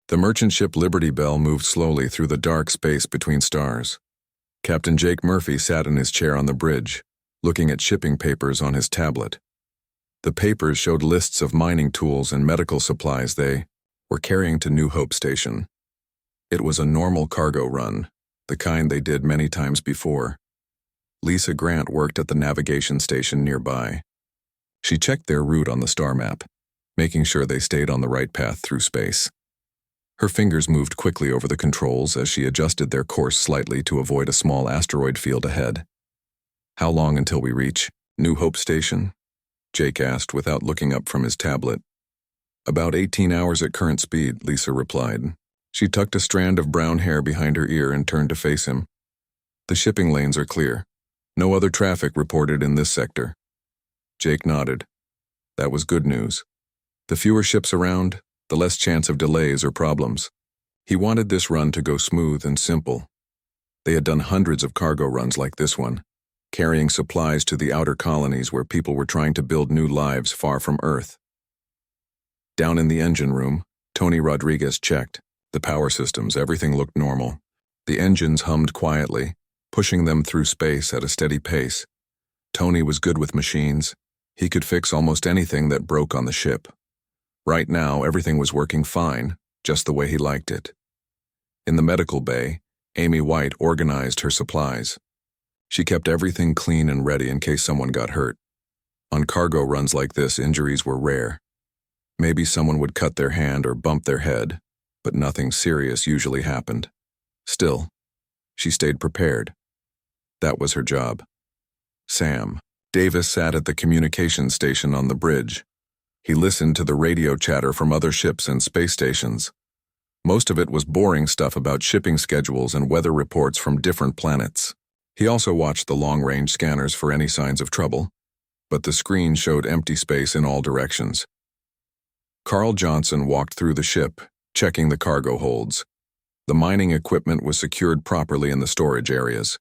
The merchant ship Liberty Bell moved slowly through the dark space between stars. Captain Jake Murphy sat in his chair on the bridge, looking at shipping papers on his tablet. The papers showed lists of mining tools and medical supplies they were carrying to New Hope Station. It was a normal cargo run, the kind they did many times before. Lisa Grant worked at the navigation station nearby. She checked their route on the star map, making sure they stayed on the right path through space. Her fingers moved quickly over the controls as she adjusted their course slightly to avoid a small asteroid field ahead. "How long until we reach New Hope Station?" Jake asked without looking up from his tablet. "About 18 hours at current speed," Lisa replied. She tucked a strand of brown hair behind her ear and turned to face him. "The shipping lanes are clear. No other traffic reported in this sector." Jake nodded. That was good news. The fewer ships around, the less chance of delays or problems. He wanted this run to go smooth and simple. They had done hundreds of cargo runs like this one, carrying supplies to the outer colonies where people were trying to build new lives far from Earth. Down in the engine room, Tony Rodriguez checked. The power systems, everything looked normal. The engines hummed quietly, pushing them through space at a steady pace. Tony was good with machines. He could fix almost anything that broke on the ship. Right now, everything was working fine, just the way he liked it. In the medical bay, Amy White organized her supplies. She kept everything clean and ready in case someone got hurt. On cargo runs like this, injuries were rare. Maybe someone would cut their hand or bump their head, but nothing serious usually happened. Still, she stayed prepared. That was her job. Sam Davis sat at the communications station on the bridge. He listened to the radio chatter from other ships and space stations. Most of it was boring stuff about shipping schedules and weather reports from different planets. He also watched the long-range scanners for any signs of trouble, but the screen showed empty space in all directions. Carl Johnson walked through the ship, checking the cargo holds. The mining equipment was secured properly in the storage areas.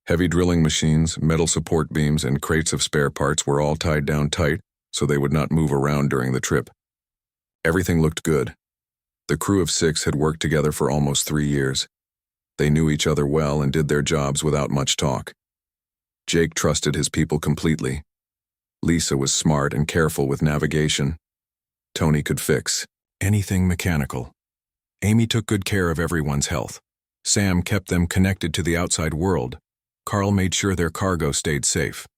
Heavy drilling machines, metal support beams, and crates of spare parts were all tied down tight so they would not move around during the trip. Everything looked good. The crew of 6 had worked together for almost 3 years. They knew each other well and did their jobs without much talk. Jake trusted his people completely. Lisa was smart and careful with navigation. Tony could fix anything mechanical. Amy took good care of everyone's health. Sam kept them connected to the outside world. Carl made sure their cargo stayed safe.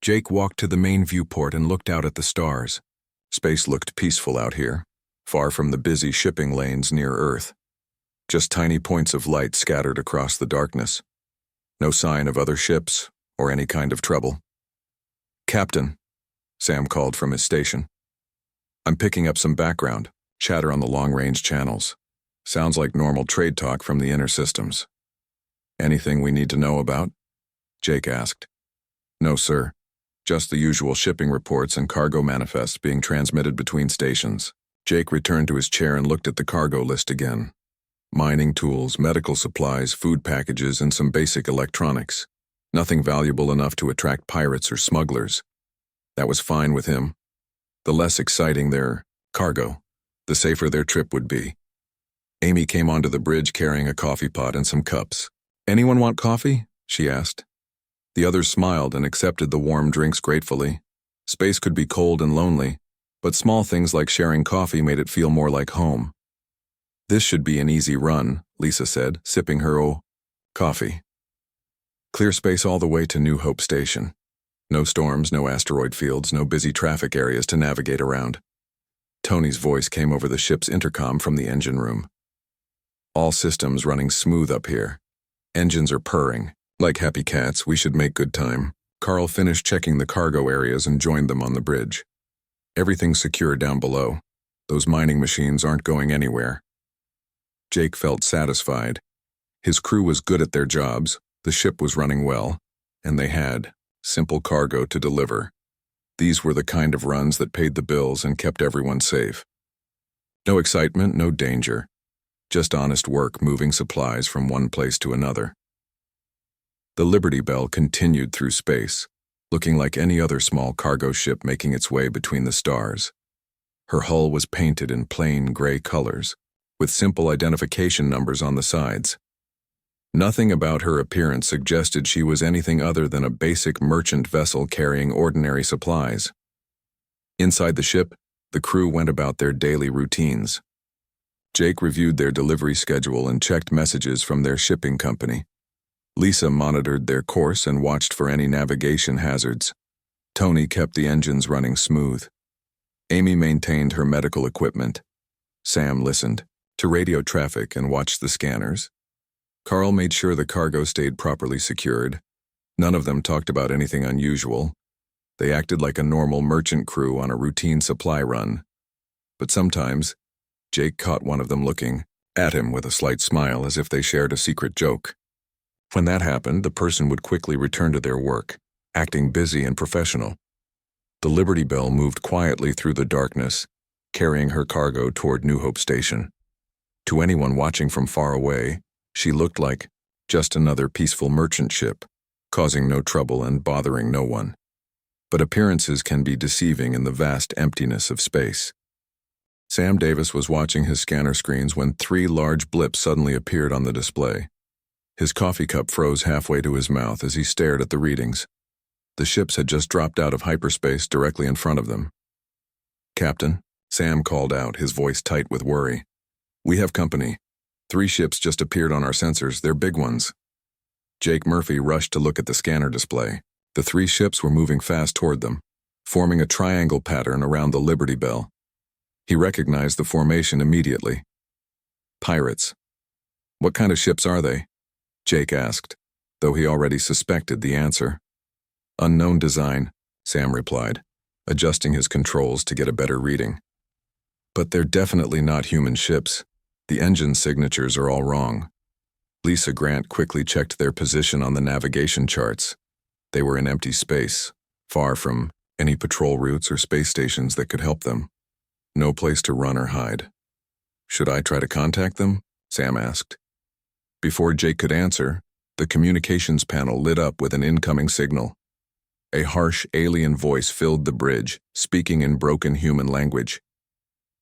Jake walked to the main viewport and looked out at the stars. Space looked peaceful out here, far from the busy shipping lanes near Earth. Just tiny points of light scattered across the darkness. No sign of other ships or any kind of trouble. "Captain," Sam called from his station. "I'm picking up some background chatter on the long-range channels. Sounds like normal trade talk from the inner systems." "Anything we need to know about?" Jake asked. "No, sir. Just the usual shipping reports and cargo manifests being transmitted between stations." Jake returned to his chair and looked at the cargo list again. Mining tools, medical supplies, food packages, and some basic electronics. Nothing valuable enough to attract pirates or smugglers. That was fine with him. The less exciting their cargo, the safer their trip would be. Amy came onto the bridge carrying a coffee pot and some cups. "Anyone want coffee?" she asked. The others smiled and accepted the warm drinks gratefully. Space could be cold and lonely, but small things like sharing coffee made it feel more like home. "This should be an easy run," Lisa said, sipping her coffee. "Clear space all the way to New Hope Station. No storms, no asteroid fields, no busy traffic areas to navigate around." Tony's voice came over the ship's intercom from the engine room. "All systems running smooth up here. Engines are purring. Like happy cats, we should make good time." Carl finished checking the cargo areas and joined them on the bridge. "Everything's secure down below. Those mining machines aren't going anywhere." Jake felt satisfied. His crew was good at their jobs, the ship was running well, and they had simple cargo to deliver. These were the kind of runs that paid the bills and kept everyone safe. No excitement, no danger. Just honest work moving supplies from one place to another. The Liberty Bell continued through space, looking like any other small cargo ship making its way between the stars. Her hull was painted in plain gray colors, with simple identification numbers on the sides. Nothing about her appearance suggested she was anything other than a basic merchant vessel carrying ordinary supplies. Inside the ship, the crew went about their daily routines. Jake reviewed their delivery schedule and checked messages from their shipping company. Lisa monitored their course and watched for any navigation hazards. Tony kept the engines running smooth. Amy maintained her medical equipment. Sam listened to radio traffic and watched the scanners. Carl made sure the cargo stayed properly secured. None of them talked about anything unusual. They acted like a normal merchant crew on a routine supply run. But sometimes, Jake caught one of them looking at him with a slight smile as if they shared a secret joke. When that happened, the person would quickly return to their work, acting busy and professional. The Liberty Belle moved quietly through the darkness, carrying her cargo toward New Hope Station. To anyone watching from far away, she looked like just another peaceful merchant ship, causing no trouble and bothering no one. But appearances can be deceiving in the vast emptiness of space. Sam Davis was watching his scanner screens when 3 large blips suddenly appeared on the display. His coffee cup froze halfway to his mouth as he stared at the readings. The ships had just dropped out of hyperspace directly in front of them. "Captain," Sam called out, his voice tight with worry. "We have company. 3 ships just appeared on our sensors. They're big ones." Jake Murphy rushed to look at the scanner display. The 3 ships were moving fast toward them, forming a triangle pattern around the Liberty Belle. He recognized the formation immediately. "Pirates." "What kind of ships are they?" Jake asked, though he already suspected the answer. "Unknown design," Sam replied, adjusting his controls to get a better reading. "But they're definitely not human ships. The engine signatures are all wrong." Lisa Grant quickly checked their position on the navigation charts. They were in empty space, far from any patrol routes or space stations that could help them. No place to run or hide. "Should I try to contact them?" Sam asked. Before Jake could answer, the communications panel lit up with an incoming signal. A harsh alien voice filled the bridge, speaking in broken human language.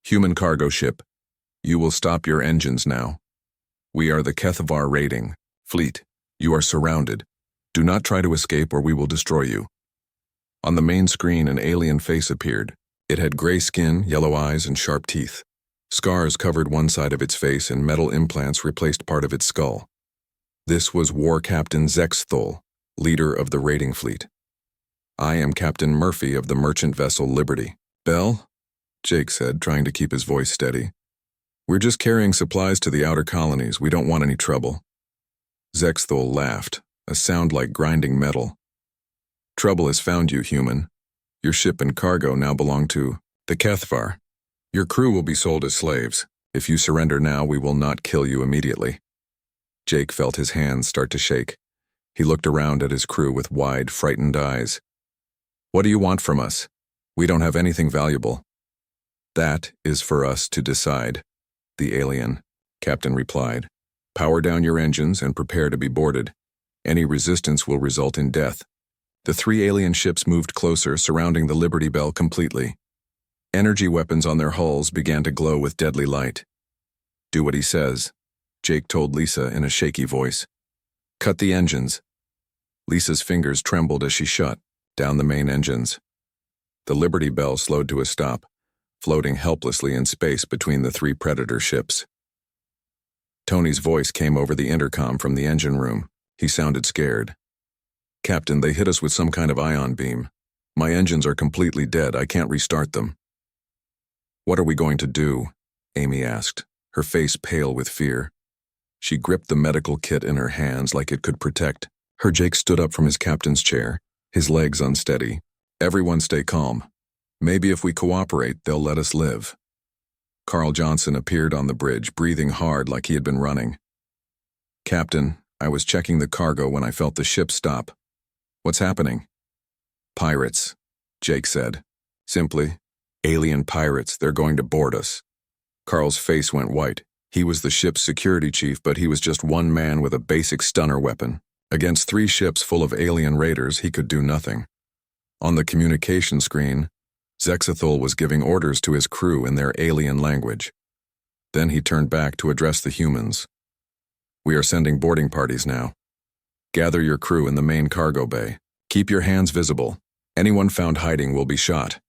"Human cargo ship, you will stop your engines now. We are the Kethavar raiding fleet. You are surrounded. Do not try to escape or we will destroy you." On the main screen, an alien face appeared. It had gray skin, yellow eyes, and sharp teeth. Scars covered one side of its face and metal implants replaced part of its skull. This was War Captain Zexthol, leader of the raiding fleet. "I am Captain Murphy of the merchant vessel Liberty." "Belle?" Jake said, trying to keep his voice steady. "We're just carrying supplies to the outer colonies. We don't want any trouble." Zexthol laughed, a sound like grinding metal. "Trouble has found you, human. Your ship and cargo now belong to the Kethavar. Your crew will be sold as slaves. If you surrender now, we will not kill you immediately." Jake felt his hands start to shake. He looked around at his crew with wide, frightened eyes. "What do you want from us? We don't have anything valuable." "That is for us to decide," the alien captain replied. "Power down your engines and prepare to be boarded. Any resistance will result in death." The 3 alien ships moved closer, surrounding the Liberty Belle completely. Energy weapons on their hulls began to glow with deadly light. "Do what he says," Jake told Lisa in a shaky voice. "Cut the engines." Lisa's fingers trembled as she shut down the main engines. The Liberty Belle slowed to a stop, floating helplessly in space between the 3 Predator ships. Tony's voice came over the intercom from the engine room. He sounded scared. "Captain, they hit us with some kind of ion beam. My engines are completely dead. I can't restart them." "What are we going to do?" Amy asked, her face pale with fear. She gripped the medical kit in her hands like it could protect her. Jake stood up from his captain's chair, his legs unsteady. "Everyone stay calm. Maybe if we cooperate, they'll let us live." Carl Johnson appeared on the bridge, breathing hard like he had been running. "Captain, I was checking the cargo when I felt the ship stop. What's happening?" "Pirates," Jake said. Simply, "Alien pirates, they're going to board us." Carl's face went white. He was the ship's security chief, but he was just one man with a basic stunner weapon. Against 3 ships full of alien raiders, he could do nothing. On the communication screen, Zexthol was giving orders to his crew in their alien language. Then he turned back to address the humans. "We are sending boarding parties now. Gather your crew in the main cargo bay. Keep your hands visible. Anyone found hiding will be shot."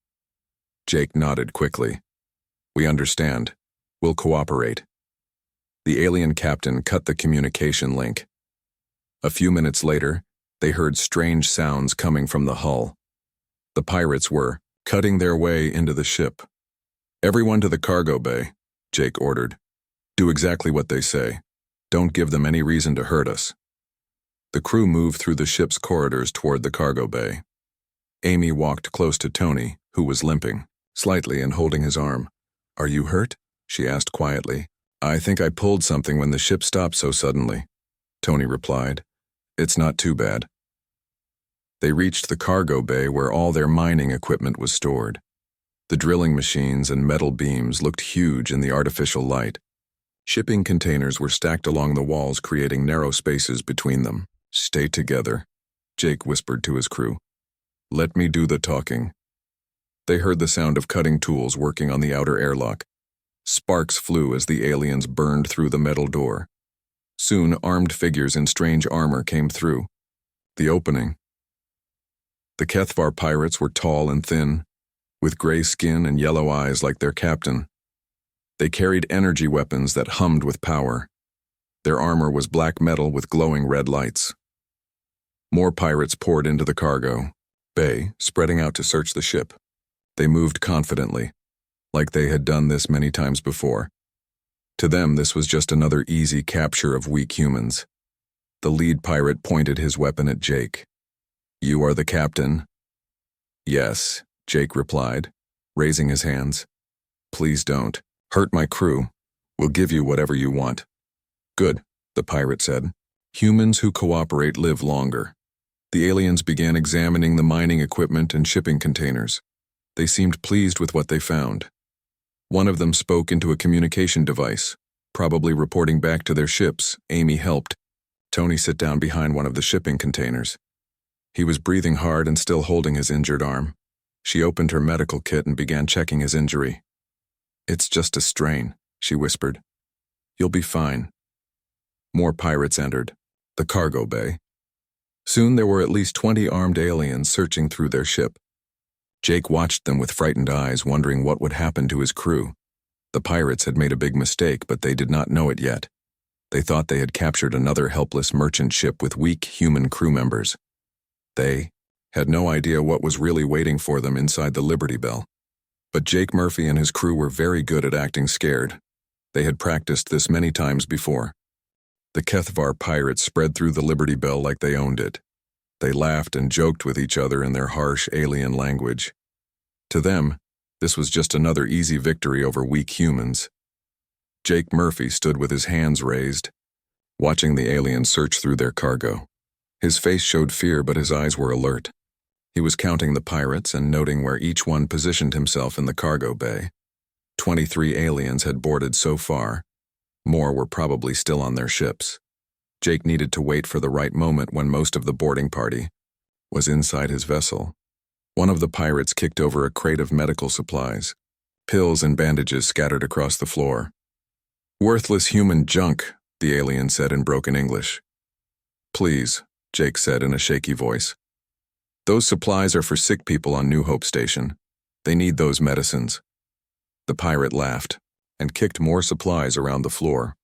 Jake nodded quickly. "We understand. We'll cooperate." The alien captain cut the communication link. A few minutes later, they heard strange sounds coming from the hull. The pirates were cutting their way into the ship. "Everyone to the cargo bay," Jake ordered. "Do exactly what they say. Don't give them any reason to hurt us." The crew moved through the ship's corridors toward the cargo bay. Amy walked close to Tony, who was limping slightly and holding his arm. "Are you hurt?" she asked quietly. "I think I pulled something when the ship stopped so suddenly," Tony replied. "It's not too bad." They reached the cargo bay where all their mining equipment was stored. The drilling machines and metal beams looked huge in the artificial light. Shipping containers were stacked along the walls, creating narrow spaces between them. "Stay together," Jake whispered to his crew. "Let me do the talking." They heard the sound of cutting tools working on the outer airlock. Sparks flew as the aliens burned through the metal door. Soon, armed figures in strange armor came through the opening. The HFY pirates were tall and thin, with gray skin and yellow eyes like their captain. They carried energy weapons that hummed with power. Their armor was black metal with glowing red lights. More pirates poured into the cargo bay, spreading out to search the ship. They moved confidently, like they had done this many times before. To them, this was just another easy capture of weak humans. The lead pirate pointed his weapon at Jake. "You are the captain?" "Yes," Jake replied, raising his hands. "Please don't hurt my crew. We'll give you whatever you want." "Good," the pirate said. "Humans who cooperate live longer." The aliens began examining the mining equipment and shipping containers. They seemed pleased with what they found. One of them spoke into a communication device, probably reporting back to their ships. Amy helped Tony sit down behind one of the shipping containers. He was breathing hard and still holding his injured arm. She opened her medical kit and began checking his injury. "It's just a strain," she whispered. "You'll be fine." More pirates entered the cargo bay. Soon there were at least 20 armed aliens searching through their ship. Jake watched them with frightened eyes, wondering what would happen to his crew. The pirates had made a big mistake, but they did not know it yet. They thought they had captured another helpless merchant ship with weak human crew members. They had no idea what was really waiting for them inside the Liberty Bell. But Jake Murphy and his crew were very good at acting scared. They had practiced this many times before. The HFY pirates spread through the Liberty Bell like they owned it. They laughed and joked with each other in their harsh alien language. To them, this was just another easy victory over weak humans. Jake Murphy stood with his hands raised, watching the aliens search through their cargo. His face showed fear, but his eyes were alert. He was counting the pirates and noting where each one positioned himself in the cargo bay. 23 aliens had boarded so far. More were probably still on their ships. Jake needed to wait for the right moment when most of the boarding party was inside his vessel. One of the pirates kicked over a crate of medical supplies. Pills and bandages scattered across the floor. "Worthless human junk," the alien said in broken English. "Please," Jake said in a shaky voice. "Those supplies are for sick people on New Hope Station. They need those medicines." The pirate laughed and kicked more supplies around the floor.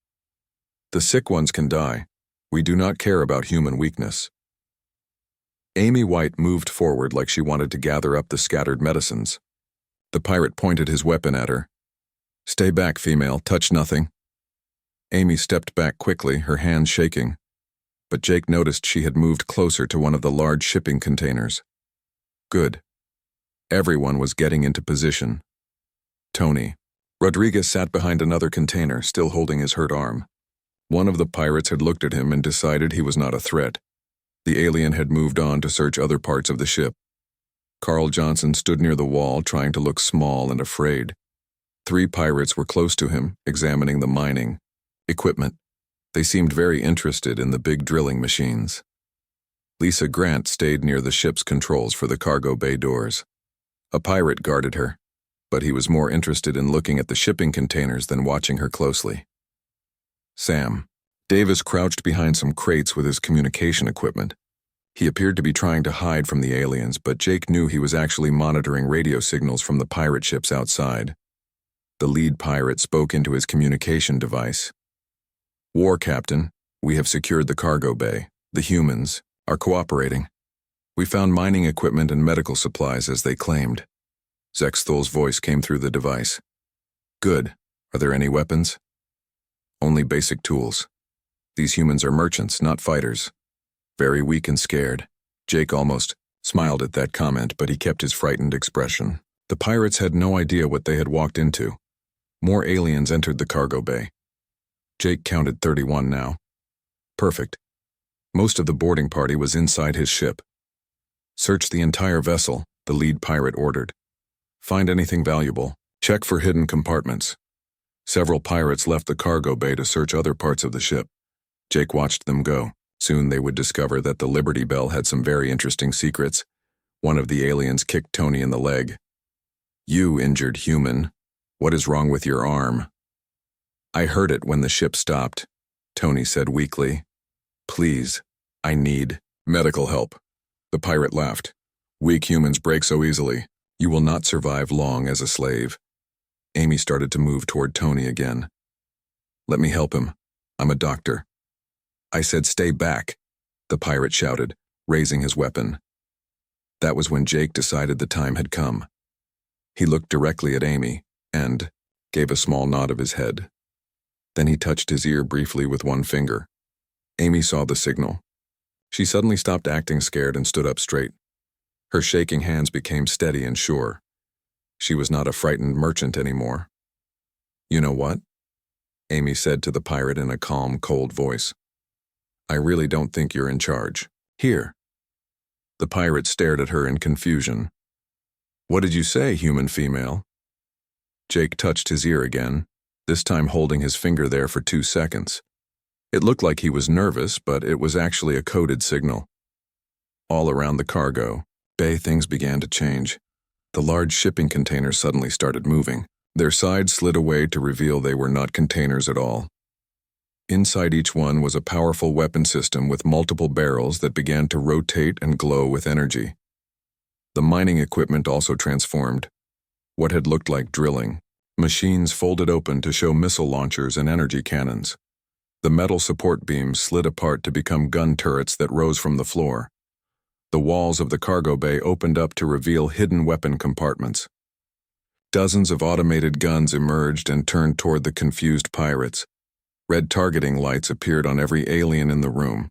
"The sick ones can die. We do not care about human weakness." Amy White moved forward like she wanted to gather up the scattered medicines. The pirate pointed his weapon at her. "Stay back, female. Touch nothing." Amy stepped back quickly, her hands shaking. But Jake noticed she had moved closer to one of the large shipping containers. Good. Everyone was getting into position. Tony. Rodriguez sat behind another container, still holding his hurt arm. One of the pirates had looked at him and decided he was not a threat. The alien had moved on to search other parts of the ship. Carl Johnson stood near the wall, trying to look small and afraid. 3 pirates were close to him, examining the mining equipment. They seemed very interested in the big drilling machines. Lisa Grant stayed near the ship's controls for the cargo bay doors. A pirate guarded her, but he was more interested in looking at the shipping containers than watching her closely. Sam. Davis crouched behind some crates with his communication equipment. He appeared to be trying to hide from the aliens, but Jake knew he was actually monitoring radio signals from the pirate ships outside. The lead pirate spoke into his communication device. "War Captain, we have secured the cargo bay. The humans are cooperating. We found mining equipment and medical supplies as they claimed." Zexthol's voice came through the device. "Good. Are there any weapons?" "Only basic tools. These humans are merchants, not fighters. Very weak and scared." Jake almost smiled at that comment, but he kept his frightened expression. The pirates had no idea what they had walked into. More aliens entered the cargo bay. Jake counted 31 now. Perfect. Most of the boarding party was inside his ship. "Search the entire vessel," the lead pirate ordered. "Find anything valuable. Check for hidden compartments." Several pirates left the cargo bay to search other parts of the ship. Jake watched them go. Soon they would discover that the Liberty Bell had some very interesting secrets. One of the aliens kicked Tony in the leg. "You injured human. What is wrong with your arm?" "I heard it when the ship stopped," Tony said weakly. "Please, I need medical help." The pirate laughed. "Weak humans break so easily. You will not survive long as a slave." Amy started to move toward Tony again. "Let me help him. I'm a doctor." "I said stay back," the pirate shouted, raising his weapon. That was when Jake decided the time had come. He looked directly at Amy and gave a small nod of his head. Then he touched his ear briefly with one finger. Amy saw the signal. She suddenly stopped acting scared and stood up straight. Her shaking hands became steady and sure. She was not a frightened merchant anymore. "You know what?" Amy said to the pirate in a calm, cold voice. "I really don't think you're in charge. Here." The pirate stared at her in confusion. "What did you say, human female?" Jake touched his ear again, this time holding his finger there for 2 seconds. It looked like he was nervous, but it was actually a coded signal. All around the cargo bay, things began to change. The large shipping containers suddenly started moving. Their sides slid away to reveal they were not containers at all. Inside each one was a powerful weapon system with multiple barrels that began to rotate and glow with energy. The mining equipment also transformed. What had looked like drilling, machines folded open to show missile launchers and energy cannons. The metal support beams slid apart to become gun turrets that rose from the floor. The walls of the cargo bay opened up to reveal hidden weapon compartments. Dozens of automated guns emerged and turned toward the confused pirates. Red targeting lights appeared on every alien in the room.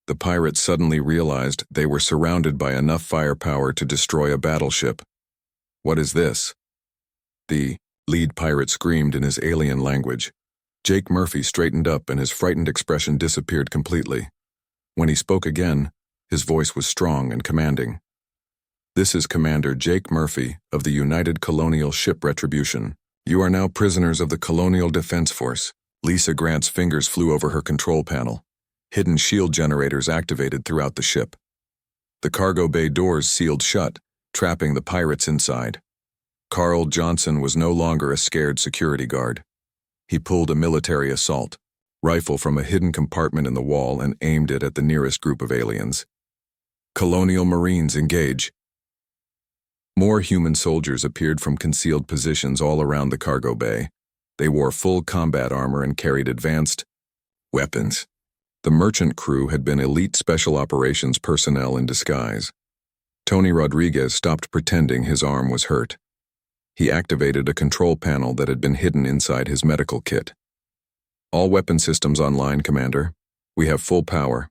The pirates suddenly realized they were surrounded by enough firepower to destroy a battleship. "What is this?" The lead pirate screamed in his alien language. Jake Murphy straightened up and his frightened expression disappeared completely. When he spoke again, his voice was strong and commanding. "This is Commander Jake Murphy of the United Colonial Ship Retribution. You are now prisoners of the Colonial Defense Force." Lisa Grant's fingers flew over her control panel. Hidden shield generators activated throughout the ship. The cargo bay doors sealed shut, trapping the pirates inside. Carl Johnson was no longer a scared security guard. He pulled a military assault rifle from a hidden compartment in the wall and aimed it at the nearest group of aliens. "Colonial Marines, engage." More human soldiers appeared from concealed positions all around the cargo bay. They wore full combat armor and carried advanced weapons. The merchant crew had been elite special operations personnel in disguise. Tony Rodriguez stopped pretending his arm was hurt. He activated a control panel that had been hidden inside his medical kit. "All weapon systems online, Commander. We have full power."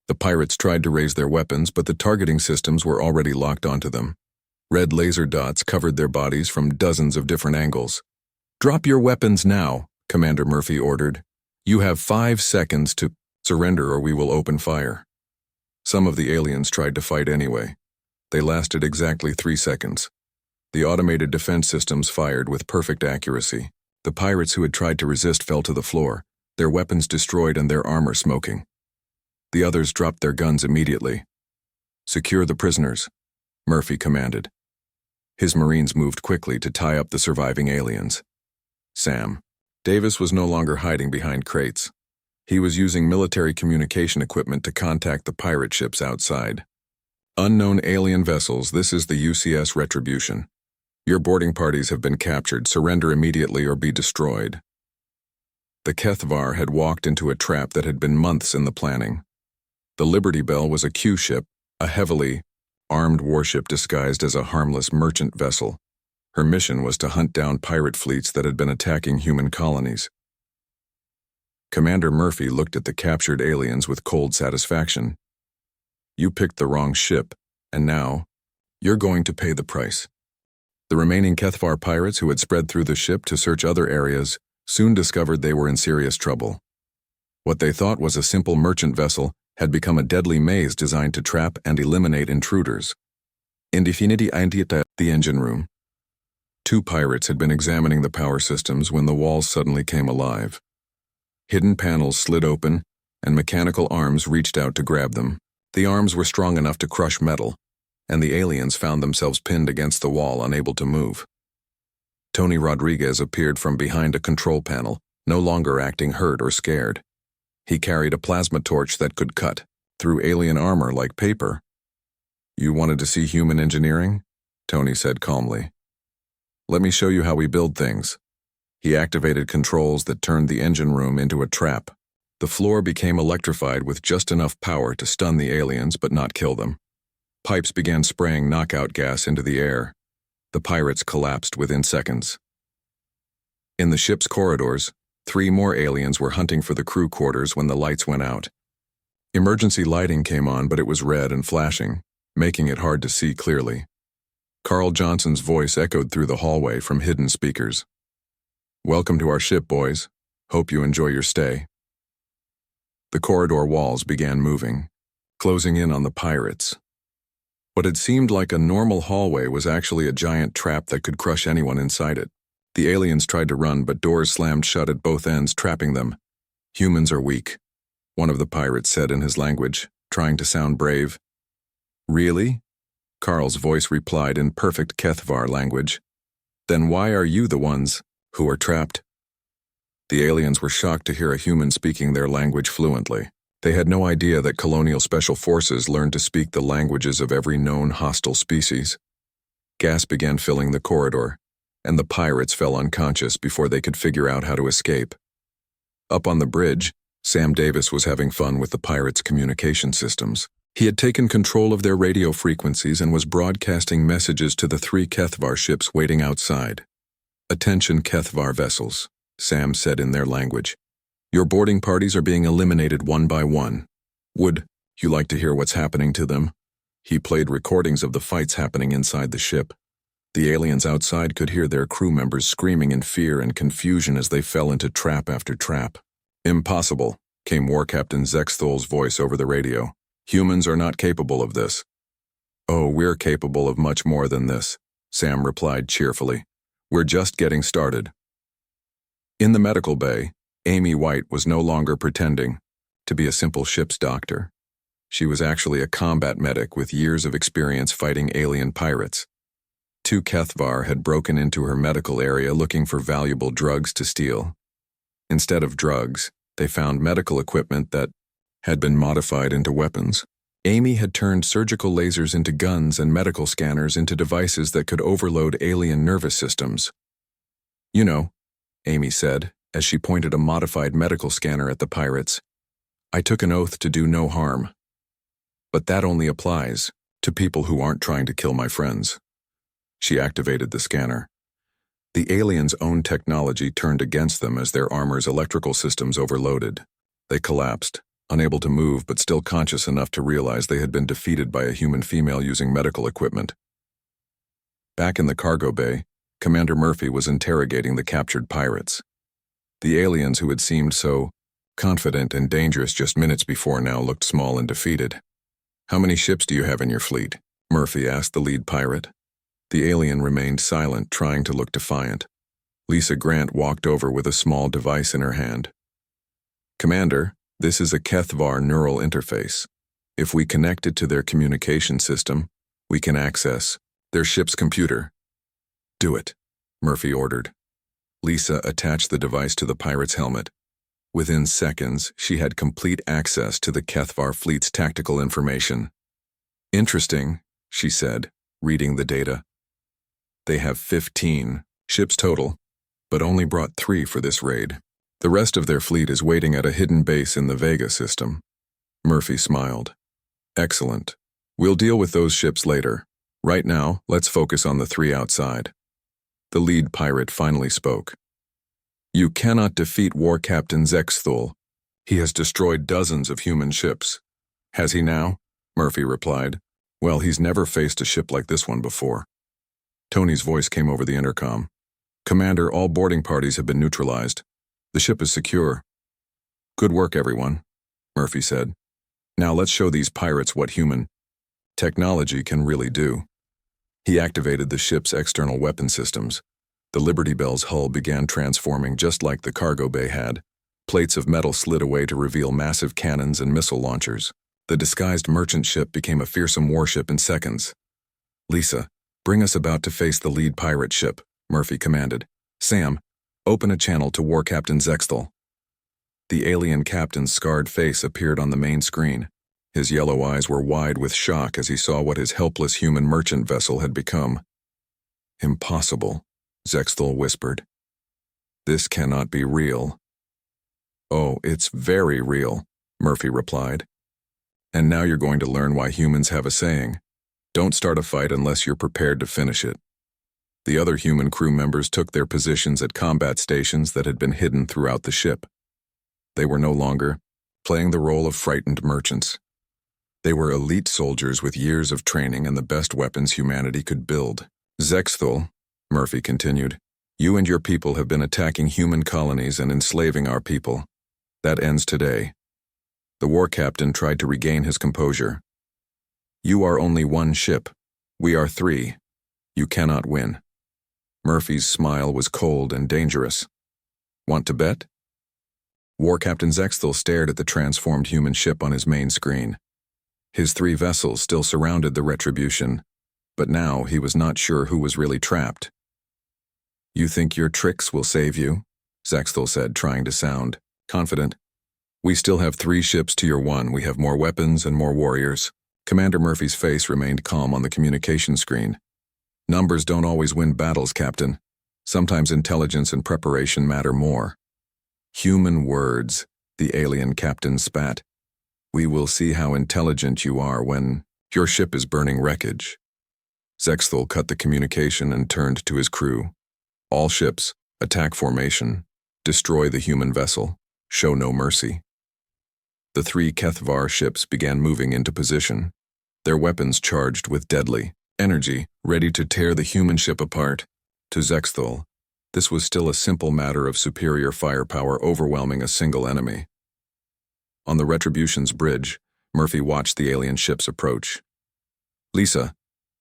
The pirates tried to raise their weapons, but the targeting systems were already locked onto them. Red laser dots covered their bodies from dozens of different angles. "Drop your weapons now," Commander Murphy ordered. "You have 5 seconds to surrender or we will open fire." Some of the aliens tried to fight anyway. They lasted exactly 3 seconds. The automated defense systems fired with perfect accuracy. The pirates who had tried to resist fell to the floor, their weapons destroyed and their armor smoking. The others dropped their guns immediately. "Secure the prisoners," Murphy commanded. His Marines moved quickly to tie up the surviving aliens. Sam Davis was no longer hiding behind crates. He was using military communication equipment to contact the pirate ships outside. Unknown alien vessels, this is the UCS Retribution. Your boarding parties have been captured. Surrender immediately or be destroyed. The Kethvar had walked into a trap that had been months in the planning. The Liberty Bell was a Q ship, a heavily armed warship disguised as a harmless merchant vessel. Her mission was to hunt down pirate fleets that had been attacking human colonies. Commander Murphy looked at the captured aliens with cold satisfaction. You picked the wrong ship, and now, you're going to pay the price. The remaining Kethvar pirates who had spread through the ship to search other areas soon discovered they were in serious trouble. What they thought was a simple merchant vessel had become a deadly maze designed to trap and eliminate intruders. Indefinity Antiata, the engine room. Two pirates had been examining the power systems when the walls suddenly came alive. Hidden panels slid open, and mechanical arms reached out to grab them. The arms were strong enough to crush metal, and the aliens found themselves pinned against the wall, unable to move. Tony Rodriguez appeared from behind a control panel, no longer acting hurt or scared. He carried a plasma torch that could cut through alien armor like paper. You wanted to see human engineering? Tony said calmly. Let me show you how we build things. He activated controls that turned the engine room into a trap. The floor became electrified with just enough power to stun the aliens but not kill them. Pipes began spraying knockout gas into the air. The pirates collapsed within seconds. In the ship's corridors, 3 more aliens were hunting for the crew quarters when the lights went out. Emergency lighting came on, but it was red and flashing, making it hard to see clearly. Carl Johnson's voice echoed through the hallway from hidden speakers. Welcome to our ship, boys. Hope you enjoy your stay. The corridor walls began moving, closing in on the pirates. What had seemed like a normal hallway was actually a giant trap that could crush anyone inside it. The aliens tried to run, but doors slammed shut at both ends, trapping them. Humans are weak, one of the pirates said in his language, trying to sound brave. Really? Carl's voice replied in perfect Kethvar language. Then why are you the ones who are trapped? The aliens were shocked to hear a human speaking their language fluently. They had no idea that colonial special forces learned to speak the languages of every known hostile species. Gas began filling the corridor, and the pirates fell unconscious before they could figure out how to escape. Up on the bridge, Sam Davis was having fun with the pirates' communication systems. He had taken control of their radio frequencies and was broadcasting messages to the 3 Kethvar ships waiting outside. Attention Kethvar vessels, Sam said in their language. Your boarding parties are being eliminated one by one. Would you like to hear what's happening to them? He played recordings of the fights happening inside the ship. The aliens outside could hear their crew members screaming in fear and confusion as they fell into trap after trap. Impossible, came War Captain Zexthol's voice over the radio. Humans are not capable of this. Oh, we're capable of much more than this, Sam replied cheerfully. We're just getting started. In the medical bay, Amy White was no longer pretending to be a simple ship's doctor. She was actually a combat medic with years of experience fighting alien pirates. 2 Kethvar had broken into her medical area looking for valuable drugs to steal. Instead of drugs, they found medical equipment that had been modified into weapons. Amy had turned surgical lasers into guns and medical scanners into devices that could overload alien nervous systems. You know, Amy said, as she pointed a modified medical scanner at the pirates. I took an oath to do no harm. But that only applies to people who aren't trying to kill my friends. She activated the scanner. The aliens' own technology turned against them as their armor's electrical systems overloaded. They collapsed, unable to move but still conscious enough to realize they had been defeated by a human female using medical equipment. Back in the cargo bay, Commander Murphy was interrogating the captured pirates. The aliens who had seemed so confident and dangerous just minutes before now looked small and defeated. How many ships do you have in your fleet? Murphy asked the lead pirate. The alien remained silent, trying to look defiant. Lisa Grant walked over with a small device in her hand. Commander, this is a Kethvar neural interface. If we connect it to their communication system, we can access their ship's computer. Do it, Murphy ordered. Lisa attached the device to the pirate's helmet. Within seconds, she had complete access to the Kethvar fleet's tactical information. Interesting, she said, reading the data. They have 15 ships total, but only brought 3 for this raid. The rest of their fleet is waiting at a hidden base in the Vega system. Murphy smiled. Excellent. We'll deal with those ships later. Right now, let's focus on the 3 outside. The lead pirate finally spoke. You cannot defeat War Captain Zexthul. He has destroyed dozens of human ships. Has he now? Murphy replied. Well, he's never faced a ship like this one before. Tony's voice came over the intercom. Commander, all boarding parties have been neutralized. The ship is secure. Good work, everyone, Murphy said. Now let's show these pirates what human technology can really do. He activated the ship's external weapon systems. The Liberty Bell's hull began transforming just like the cargo bay had. Plates of metal slid away to reveal massive cannons and missile launchers. The disguised merchant ship became a fearsome warship in seconds. Lisa, bring us about to face the lead pirate ship, Murphy commanded. Sam, open a channel to War Captain Zexthul. The alien captain's scarred face appeared on the main screen. His yellow eyes were wide with shock as he saw what his helpless human merchant vessel had become. Impossible, Zexthul whispered. This cannot be real. Oh, it's very real, Murphy replied. And now you're going to learn why humans have a saying. Don't start a fight unless you're prepared to finish it. The other human crew members took their positions at combat stations that had been hidden throughout the ship. They were no longer playing the role of frightened merchants. They were elite soldiers with years of training and the best weapons humanity could build. Zexthul, Murphy continued, you and your people have been attacking human colonies and enslaving our people. That ends today. The war captain tried to regain his composure. You are only 1 ship. We are 3. You cannot win. Murphy's smile was cold and dangerous. Want to bet? War Captain Zexthul stared at the transformed human ship on his main screen. His 3 vessels still surrounded the Retribution, but now he was not sure who was really trapped. You think your tricks will save you? Zexthul said, trying to sound confident. We still have 3 ships to your 1. We have more weapons and more warriors. Commander Murphy's face remained calm on the communication screen. Numbers don't always win battles, Captain. Sometimes intelligence and preparation matter more. Human words, the alien captain spat. We will see how intelligent you are when your ship is burning wreckage. Zexthul cut the communication and turned to his crew. All ships, attack formation. Destroy the human vessel. Show no mercy. The 3 Kethvar ships began moving into position, their weapons charged with deadly energy, ready to tear the human ship apart. To Zexthul, this was still a simple matter of superior firepower overwhelming a single enemy. On the Retribution's bridge, Murphy watched the alien ships approach. Lisa,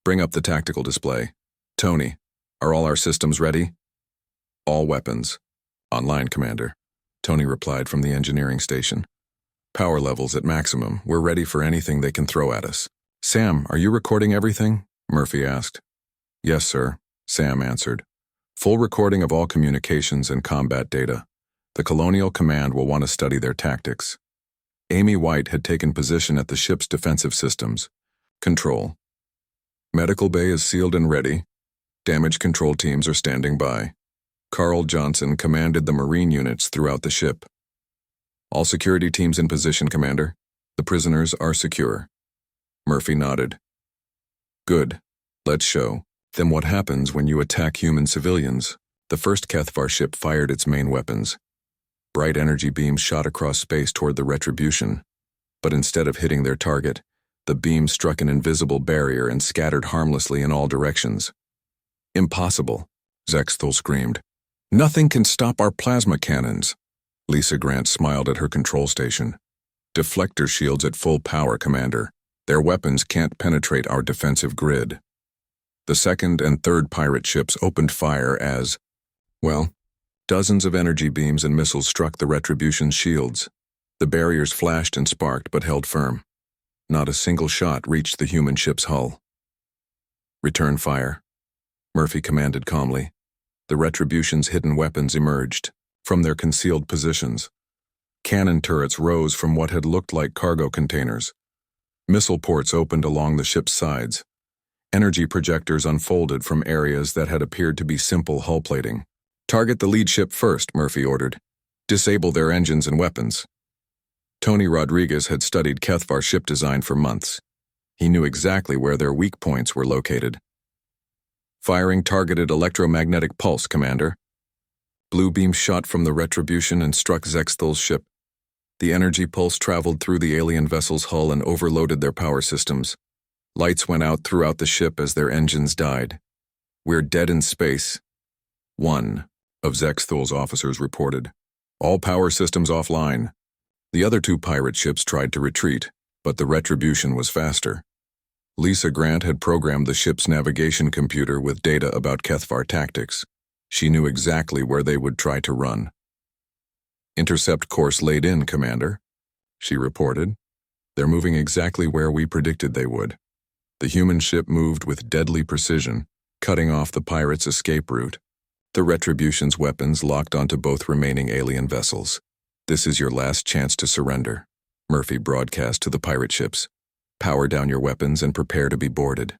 bring up the tactical display. Tony, are all our systems ready? All weapons. Online, Commander. Tony replied from the engineering station. Power levels at maximum. We're ready for anything they can throw at us. Sam, are you recording everything? Murphy asked. Yes, sir, Sam answered. Full recording of all communications and combat data. The Colonial Command will want to study their tactics. Amy White had taken position at the ship's defensive systems. Control. Medical bay is sealed and ready. Damage control teams are standing by. Carl Johnson commanded the Marine units throughout the ship. All security teams in position, Commander. The prisoners are secure. Murphy nodded. Good. Let's show them what happens when you attack human civilians. The first Kethvar ship fired its main weapons. Bright energy beams shot across space toward the Retribution, but instead of hitting their target, the beam struck an invisible barrier and scattered harmlessly in all directions. Impossible, Zexthul screamed. Nothing can stop our plasma cannons. Lisa Grant smiled at her control station. Deflector shields at full power, Commander. Their weapons can't penetrate our defensive grid. The second and third pirate ships opened fire as, dozens of energy beams and missiles struck the Retribution's shields. The barriers flashed and sparked but held firm. Not a single shot reached the human ship's hull. Return fire. Murphy commanded calmly. The Retribution's hidden weapons emerged from their concealed positions. Cannon turrets rose from what had looked like cargo containers. Missile ports opened along the ship's sides. Energy projectors unfolded from areas that had appeared to be simple hull plating. "Target the lead ship first," Murphy ordered. "Disable their engines and weapons." Tony Rodriguez had studied Kethvar ship design for months. He knew exactly where their weak points were located. "Firing targeted electromagnetic pulse, Commander." Blue beam shot from the Retribution and struck Zexthal's ship. The energy pulse traveled through the alien vessel's hull and overloaded their power systems. Lights went out throughout the ship as their engines died. "We're dead in space," one of Zexthal's officers reported. "All power systems offline." The other two pirate ships tried to retreat, but the Retribution was faster. Lisa Grant had programmed the ship's navigation computer with data about Kethvar tactics. She knew exactly where they would try to run. "Intercept course laid in, Commander," she reported. "They're moving exactly where we predicted they would." The human ship moved with deadly precision, cutting off the pirates' escape route. The Retribution's weapons locked onto both remaining alien vessels. "This is your last chance to surrender," Murphy broadcast to the pirate ships. "Power down your weapons and prepare to be boarded."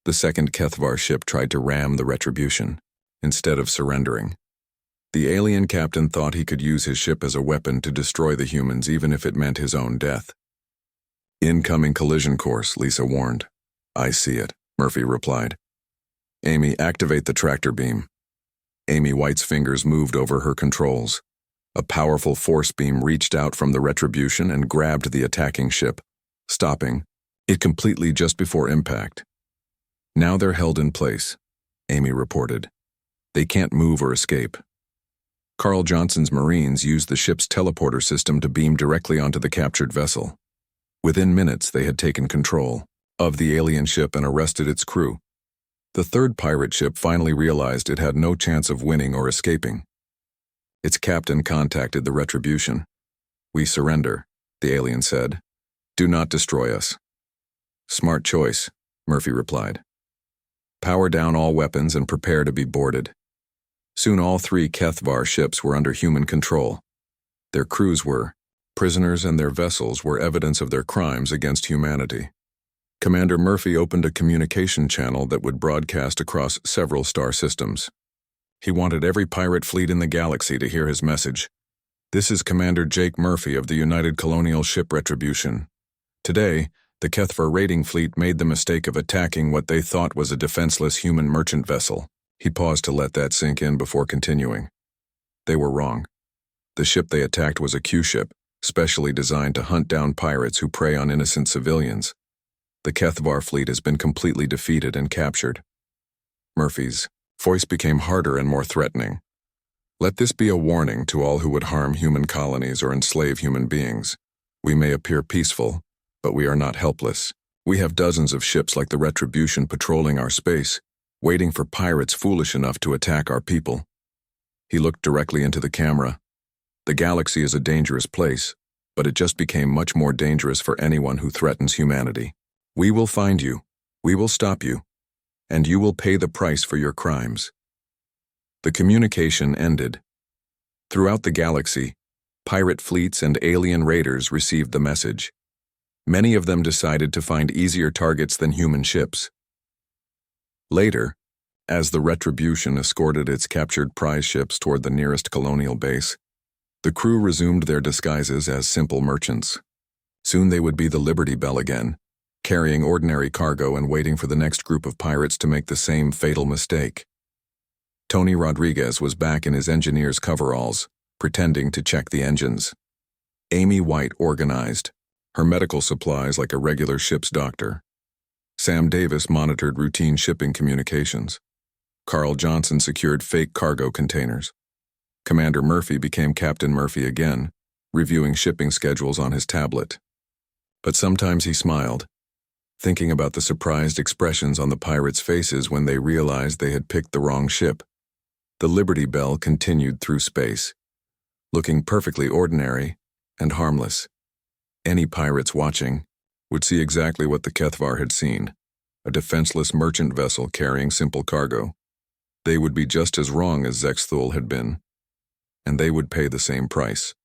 The second Kethvar ship tried to ram the Retribution, instead of surrendering. The alien captain thought he could use his ship as a weapon to destroy the humans even if it meant his own death. "Incoming collision course," Lisa warned. "I see it," Murphy replied. "Amy, activate the tractor beam." Amy White's fingers moved over her controls. A powerful force beam reached out from the Retribution and grabbed the attacking ship, stopping it completely just before impact. "Now they're held in place," Amy reported. "They can't move or escape." Carl Johnson's Marines used the ship's teleporter system to beam directly onto the captured vessel. Within minutes, they had taken control of the alien ship and arrested its crew. The third pirate ship finally realized it had no chance of winning or escaping. Its captain contacted the Retribution. "We surrender," the alien said. "Do not destroy us." "Smart choice," Murphy replied. "Power down all weapons and prepare to be boarded." Soon all three Kethvar ships were under human control. Their crews were prisoners and their vessels were evidence of their crimes against humanity. Commander Murphy opened a communication channel that would broadcast across several star systems. He wanted every pirate fleet in the galaxy to hear his message. "This is Commander Jake Murphy of the United Colonial Ship Retribution. Today, the Kethvar raiding fleet made the mistake of attacking what they thought was a defenseless human merchant vessel." He paused to let that sink in before continuing. "They were wrong. The ship they attacked was a Q-ship, specially designed to hunt down pirates who prey on innocent civilians. The Kethvar fleet has been completely defeated and captured." Murphy's voice became harder and more threatening. "Let this be a warning to all who would harm human colonies or enslave human beings. We may appear peaceful, but we are not helpless. We have dozens of ships like the Retribution patrolling our space, waiting for pirates foolish enough to attack our people." He looked directly into the camera. "The galaxy is a dangerous place, but it just became much more dangerous for anyone who threatens humanity. We will find you, we will stop you, and you will pay the price for your crimes." The communication ended. Throughout the galaxy, pirate fleets and alien raiders received the message. Many of them decided to find easier targets than human ships. Later, as the Retribution escorted its captured prize ships toward the nearest colonial base, the crew resumed their disguises as simple merchants. Soon they would be the Liberty Bell again, carrying ordinary cargo and waiting for the next group of pirates to make the same fatal mistake. Tony Rodriguez was back in his engineer's coveralls, pretending to check the engines. Amy White organized, her medical supplies like a regular ship's doctor. Sam Davis monitored routine shipping communications. Carl Johnson secured fake cargo containers. Commander Murphy became Captain Murphy again, reviewing shipping schedules on his tablet. But sometimes he smiled, thinking about the surprised expressions on the pirates' faces when they realized they had picked the wrong ship. The Liberty Bell continued through space, looking perfectly ordinary and harmless. Any pirates watching would see exactly what the Kethvar had seen, a defenseless merchant vessel carrying simple cargo, They would be just as wrong as Zexthul had been, and they would pay the same price.